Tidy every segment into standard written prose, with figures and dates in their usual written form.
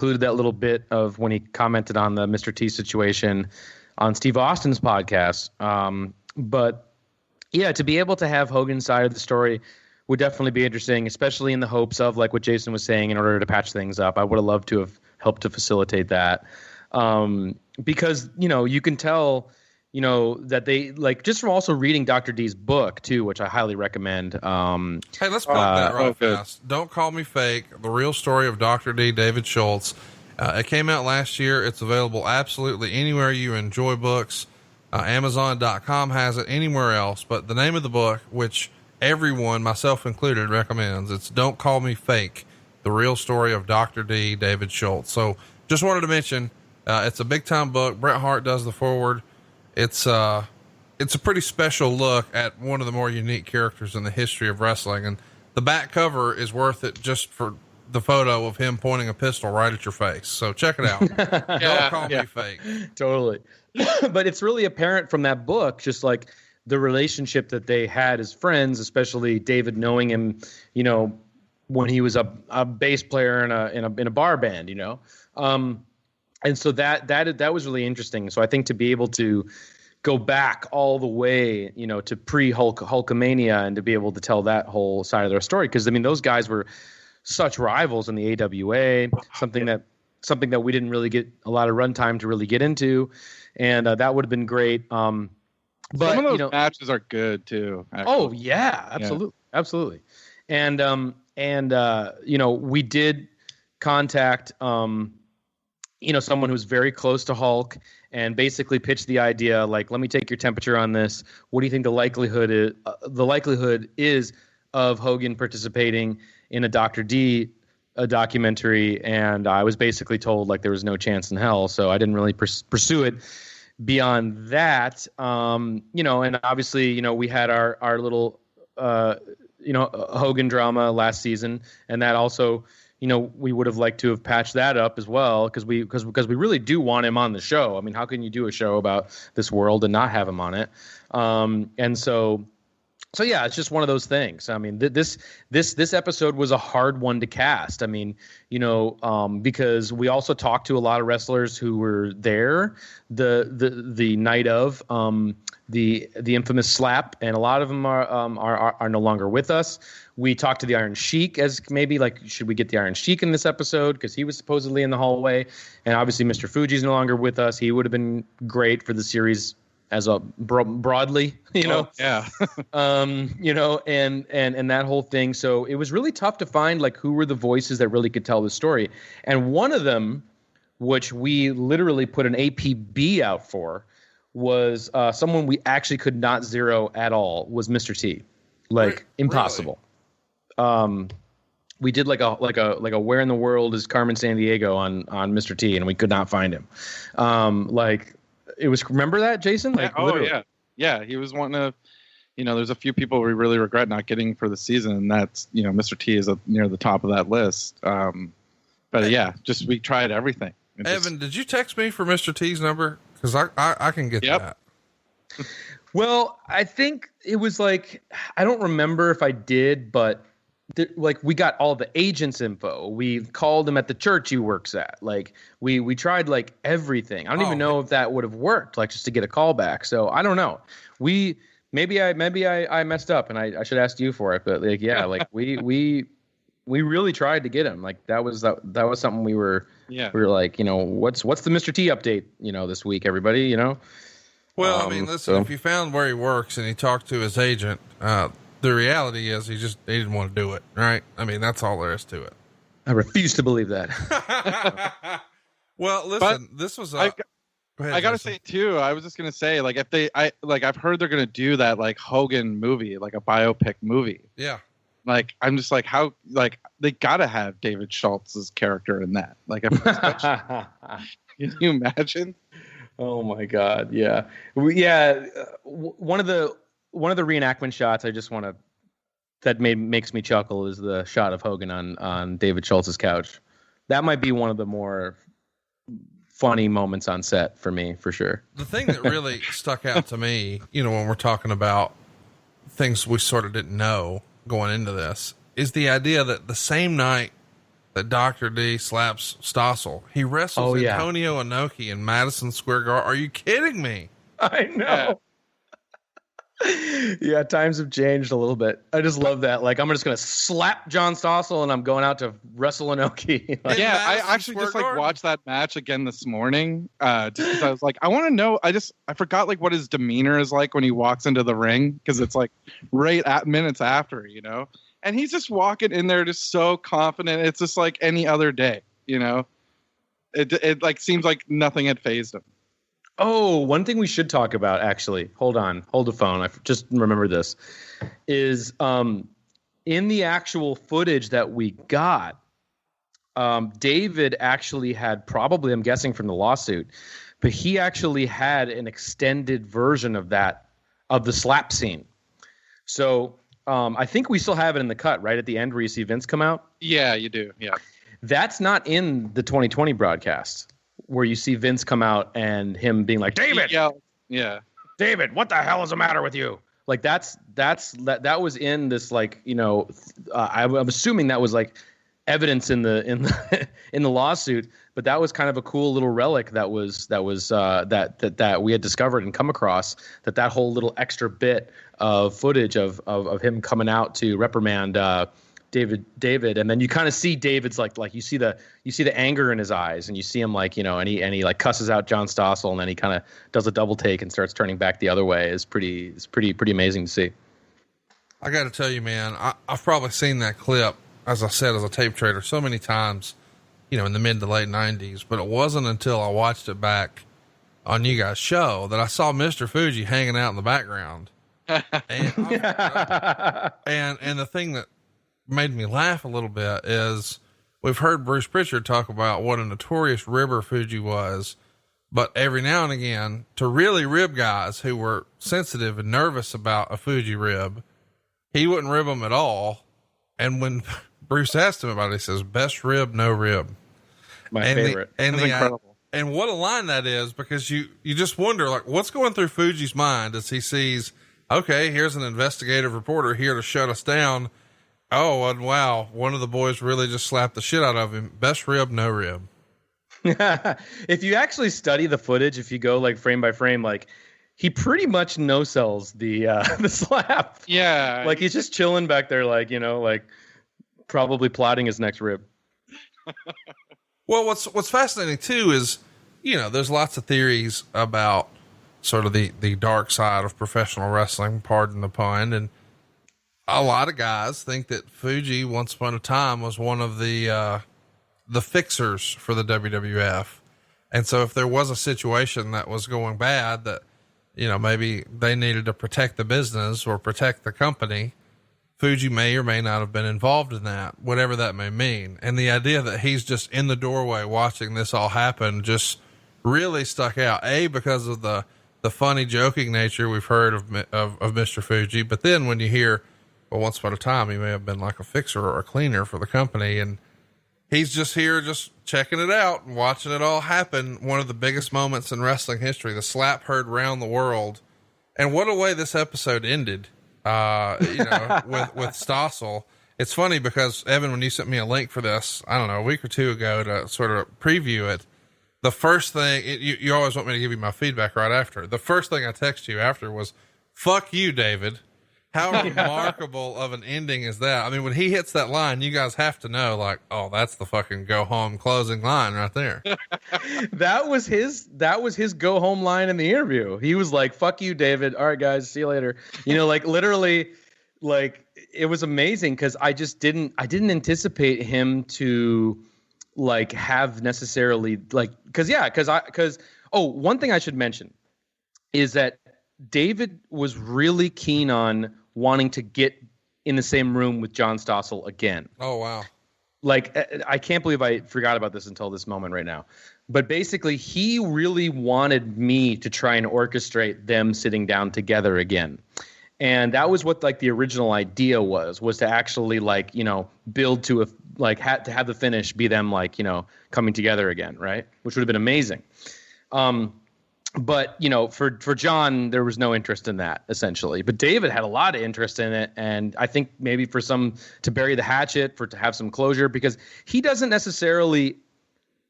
included that little bit of when he commented on the Mr. T situation on Steve Austin's podcast. But yeah, to be able to have Hogan's side of the story would definitely be interesting, especially in the hopes of, like what Jason was saying, in order to patch things up. I would have loved to have helped to facilitate that. Because, you can tell, that they, like, just from also reading Dr. D's book too, which I highly recommend. Hey, let's put that right fast. Don't Call Me Fake, the real story of Dr. D, David Schultz. It came out last year. It's available absolutely anywhere you enjoy books. Amazon.com has it, anywhere else. But the name of the book, which everyone, myself included, recommends, it's Don't Call Me Fake, the real story of Dr. D, David Schultz. So just wanted to mention, it's a big time book. Bret Hart does the foreword. It's a pretty special look at one of the more unique characters in the history of wrestling. And the back cover is worth it just for the photo of him pointing a pistol right at your face. So check it out. Don't Call Me Fake. Totally. But it's really apparent from that book, just like the relationship that they had as friends, especially David knowing him, when he was a bass player in a bar band, and so that was really interesting. So I think to be able to go back all the way, to Hulkamania, and to be able to tell that whole side of their story, because I mean those guys were such rivals in the AWA, something that we didn't really get a lot of runtime to really get into, and that would have been great. But some of those matches are good too. Actually. Oh yeah, absolutely. And we did contact someone who's very close to Hulk, and basically pitched the idea, like, let me take your temperature on this. What do you think the likelihood is of Hogan participating in a Dr. D documentary? And I was basically told, like, there was no chance in hell. So I didn't really pursue it beyond that. And obviously, we had our little, Hogan drama last season, and that also, we would have liked to have patched that up as well, because we really do want him on the show. I mean, how can you do a show about this world and not have him on it? And so yeah, it's just one of those things. I mean, this episode was a hard one to cast. I mean, because we also talked to a lot of wrestlers who were there the night of the infamous slap, and a lot of them are no longer with us. We talked to the Iron Sheik as maybe, like, should we get the Iron Sheik in this episode, because he was supposedly in the hallway, and obviously Mr. Fuji's no longer with us. He would have been great for the series as a broadly, and that whole thing. So it was really tough to find, like, who were the voices that really could tell the story. And one of them, which we literally put an APB out for, was someone we actually could not zero at all, was Mr. T. Like, impossible. Really? We did like a where in the world is Carmen Sandiego on Mr. T, and we could not find him. It was, remember that, Jason? Like, yeah. He was wanting to, there's a few people we really regret not getting for the season, and that's, Mr. T is near the top of that list. But yeah, just we tried everything. Evan, did you text me for Mr. T's number? Because I can get that. Well, I think it was like, I don't remember if I did, but we got all the agent's info. We called him at the church he works at. Like, we tried, like, everything. I don't even know if that would have worked, like, just to get a call back. So I don't know. Maybe I messed up, and I should ask you for it. But, like, yeah, like we really tried to get him. Like, that was something we were like, what's the Mr. T update, this week, everybody, Well, I mean, listen, if you found where he works and he talked to his agent, the reality is he didn't want to do it, right? I mean, that's all there is to it. I refuse to believe that. Well, listen, this was I gotta say too, I was just gonna say, like, I've heard they're gonna do that, like, Hogan movie, like a biopic movie. Yeah. Like, I'm just like, how, like, they gotta have David Schultz's character in that. Like, can you imagine? Oh my God. Yeah. One of the reenactment shots makes me chuckle is the shot of Hogan on David Schultz's couch. That might be one of the more funny moments on set for me, for sure. The thing that really stuck out to me, when we're talking about things we sort of didn't know going into this, is the idea that the same night that Dr. D slaps Stossel. He wrestles Antonio Inoki in Madison Square Garden. Are you kidding me? I know. Yeah, times have changed a little bit. I just love that. Like, I'm just going to slap John Stossel and I'm going out to wrestle Inoki. Yeah, I actually just like watched that match again this morning. Just because I was like, I want to know. I forgot like what his demeanor is like when he walks into the ring, because it's like right at minutes after, you know. And he's just walking in there just so confident. It's just like any other day, you know. It like seems like nothing had phased him. Oh, one thing we should talk about, actually. Hold on. Hold the phone. I just remember this. Is in the actual footage that we got, David actually had, probably, I'm guessing from the lawsuit, but he actually had an extended version of that, of the slap scene. So I think we still have it in the cut, right, at the end where you see Vince come out? Yeah, you do. Yeah. That's not in the 2020 broadcast, where you see Vince come out and him being like, David, yeah, David, what the hell is the matter with you? Like that was in this, like, you know, I'm assuming that was like evidence in the in the lawsuit, but that was kind of a cool little relic that we had discovered and come across, that whole little extra bit of footage of him coming out to reprimand David, and then you kind of see David's like you see the anger in his eyes, and you see him like, you know, and he like cusses out John Stossel, and then he kind of does a double take and starts turning back the other way. It's pretty amazing to see. I got to tell you, man, I've probably seen that clip, as I said, as a tape trader so many times, you know, in the mid to late 90s, but it wasn't until I watched it back on you guys' show that I saw Mr. Fuji hanging out in the background. And the thing that made me laugh a little bit is we've heard Bruce Pritchard talk about what a notorious ribber Fuji was, but every now and again, to really rib guys who were sensitive and nervous about a Fuji rib, he wouldn't rib them at all. And when Bruce asked him about it, he says, best rib, no rib. My favorite. That's incredible. And what a line that is, because you just wonder, like, what's going through Fuji's mind as he sees, okay, here's an investigative reporter here to shut us down. Oh, and wow, one of the boys really just slapped the shit out of him. Best rib, no rib. If you actually study the footage, if you go like frame by frame, like he pretty much no sells the slap. Yeah. Like he's just chilling back there, like, you know, like probably plotting his next rib. Well, what's fascinating too is, you know, there's lots of theories about sort of the dark side of professional wrestling, pardon the pun, and a lot of guys think that Fuji once upon a time was one of the fixers for the WWF. And so if there was a situation that was going bad, that, you know, maybe they needed to protect the business or protect the company, Fuji may or may not have been involved in that, whatever that may mean. And the idea that he's just in the doorway watching this all happen just really stuck out. A, because of the funny joking nature we've heard of Mr. Fuji. But then when you hear, well, once upon a time, he may have been like a fixer or a cleaner for the company, and he's just here, just checking it out and watching it all happen. One of the biggest moments in wrestling history, the slap heard round the world. And what a way this episode ended, you know, with Stossel. It's funny because, Evan, when you sent me a link for this, I don't know, a week or two ago to sort of preview it, the first thing, you always want me to give you my feedback right after. The first thing I text you after was, fuck you, David. How remarkable of an ending is that? I mean, when he hits that line, you guys have to know, like, oh, that's the fucking go home closing line right there. That was his go home line in the interview. He was like, fuck you, David. All right, guys, see you later. You know, like literally, like it was amazing. Cause I didn't anticipate him to like have necessarily like, one thing I should mention is that David was really keen on wanting to get in the same room with John Stossel again. Oh, wow. Like, I can't believe I forgot about this until this moment right now. But basically, he really wanted me to try and orchestrate them sitting down together again. And that was what, like, the original idea was to actually, like, you know, build to to have the finish be them, like, you know, coming together again, right? Which would have been amazing. but you know, for John, there was no interest in that essentially. But David had a lot of interest in it, and I think maybe for some to bury the hatchet, to have some closure, because he doesn't necessarily,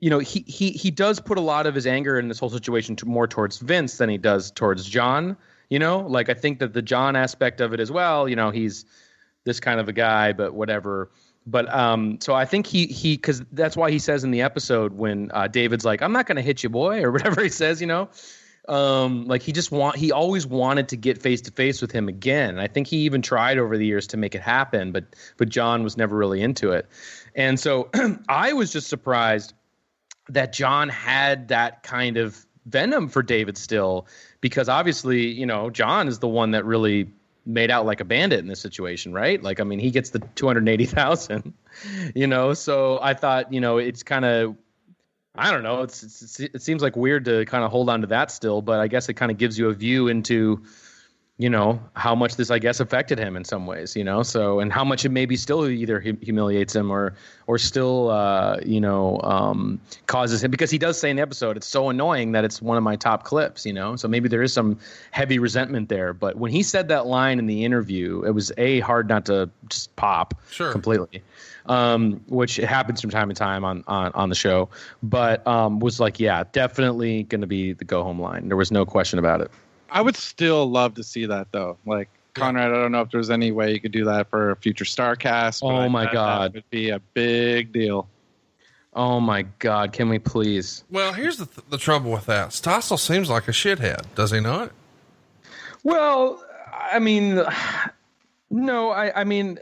you know, he does put a lot of his anger in this whole situation more towards Vince than he does towards John. You know, like I think that the John aspect of it as well. You know, he's this kind of a guy, but whatever. But so I think he because that's why he says in the episode when David's like, "I'm not going to hit you, boy," or whatever he says, you know, like he always wanted to get face to face with him again. And I think he even tried over the years to make it happen, but John was never really into it. And so I was just surprised that John had that kind of venom for David still, because obviously, you know, John is the one that really made out like a bandit in this situation, right? Like, I mean, he gets the 280,000, you know? So I thought, you know, it's kind of, I don't know. It seems like weird to kind of hold on to that still, but I guess it kind of gives you a view into, you know, how much this, I guess, affected him in some ways, you know? So, and how much it maybe still either humiliates him or still, you know, causes him, because he does say in the episode, it's so annoying that it's one of my top clips, you know? So maybe there is some heavy resentment there. But when he said that line in the interview, it was hard not to just pop completely, which it happens from time to time on the show, but was like, yeah, definitely going to be the go home line. There was no question about it. I would still love to see that, though. Like, Conrad, I don't know if there's any way you could do that for a future StarCast. Oh, my God. That would be a big deal. Oh, my God. Can we please? Well, here's the trouble with that. Stossel seems like a shithead, does he not? Well, I mean, no, I mean,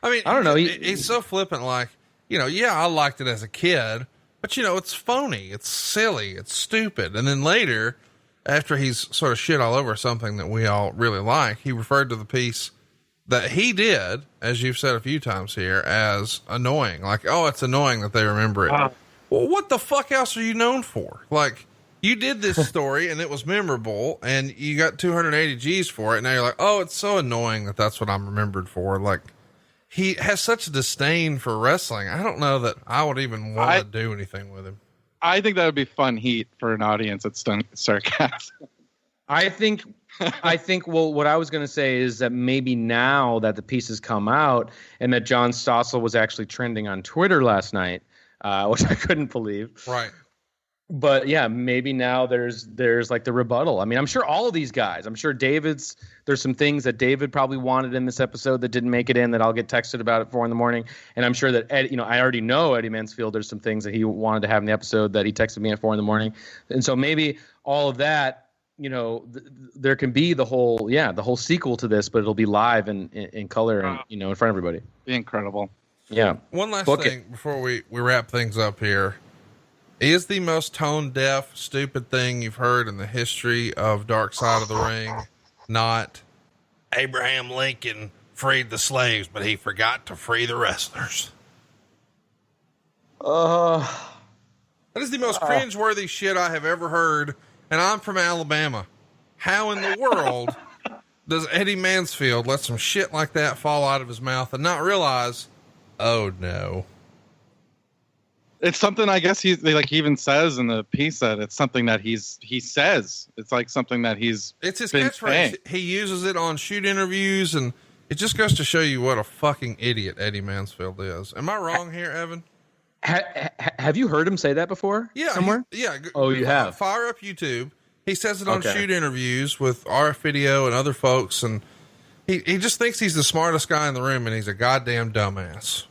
I don't know. He's so flippant, like, you know, yeah, I liked it as a kid, but, you know, it's phony. It's silly. It's stupid. And then later, after he's sort of shit all over something that we all really like, he referred to the piece that he did, as you've said a few times here, as annoying. Like, oh, it's annoying that they remember it. Well, what the fuck else are you known for? Like, you did this story and it was memorable and you got 280 G's for it. Now you're like, oh, it's so annoying that that's what I'm remembered for. Like, he has such a disdain for wrestling. I don't know that I would even want to do anything with him. I think that would be fun heat for an audience that's done sarcasm. I think, well, what I was going to say is that maybe now that the pieces come out and that John Stossel was actually trending on Twitter last night, which I couldn't believe. Right. But yeah, maybe now there's like the rebuttal. I mean, I'm sure all of these guys, I'm sure there's some things that David probably wanted in this episode that didn't make it in that I'll get texted about at 4 a.m. And I'm sure that I already know Eddie Mansfield, there's some things that he wanted to have in the episode that he texted me at 4 a.m. And so maybe all of that, you know, there can be the whole sequel to this, but it'll be live in color and, you know, in front of everybody. Be incredible. Yeah. One last thing before we wrap things up here. Is the most tone-deaf, stupid thing you've heard in the history of Dark Side of the Ring not Abraham Lincoln freed the slaves, but he forgot to free the wrestlers? That is the most cringeworthy shit I have ever heard, and I'm from Alabama. How in the world does Eddie Mansfield let some shit like that fall out of his mouth and not realize, oh no. It's something, I guess he even says in the piece that it's something that he says. It's like something that it's his catchphrase. He uses it on shoot interviews, and it just goes to show you what a fucking idiot Eddie Mansfield is. Am I wrong here, Evan? Have you heard him say that before? Yeah. Somewhere? You have? Fire up YouTube. He says it on shoot interviews with RF Video and other folks, and he just thinks he's the smartest guy in the room, and he's a goddamn dumbass.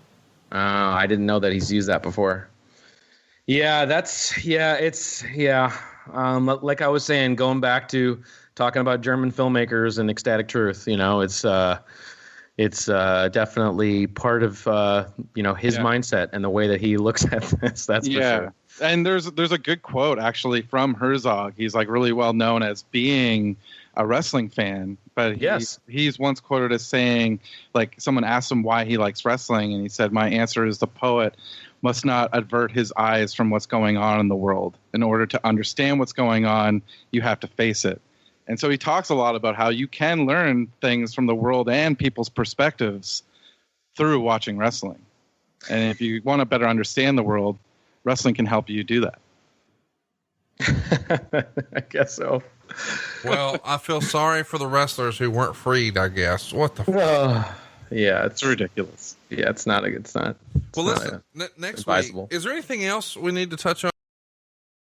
Oh, I didn't know that he's used that before. Yeah, like I was saying, going back to talking about German filmmakers and Ecstatic Truth, you know, it's definitely part of, you know, his mindset and the way that he looks at this. That's for sure. And there's a good quote actually from Herzog. He's like really well known as being a wrestling fan, but he's once quoted as saying, like, someone asked him why he likes wrestling, and he said, "My answer is the poet must not avert his eyes from what's going on in the world. In order to understand what's going on, you have to face it." And so he talks a lot about how you can learn things from the world and people's perspectives through watching wrestling. And if you want to better understand the world, wrestling can help you do that. I guess so. Well, I feel sorry for the wrestlers who weren't freed, I guess. What the yeah, it's ridiculous. Yeah, it's not. Well, listen, next week, is there anything else we need to touch on?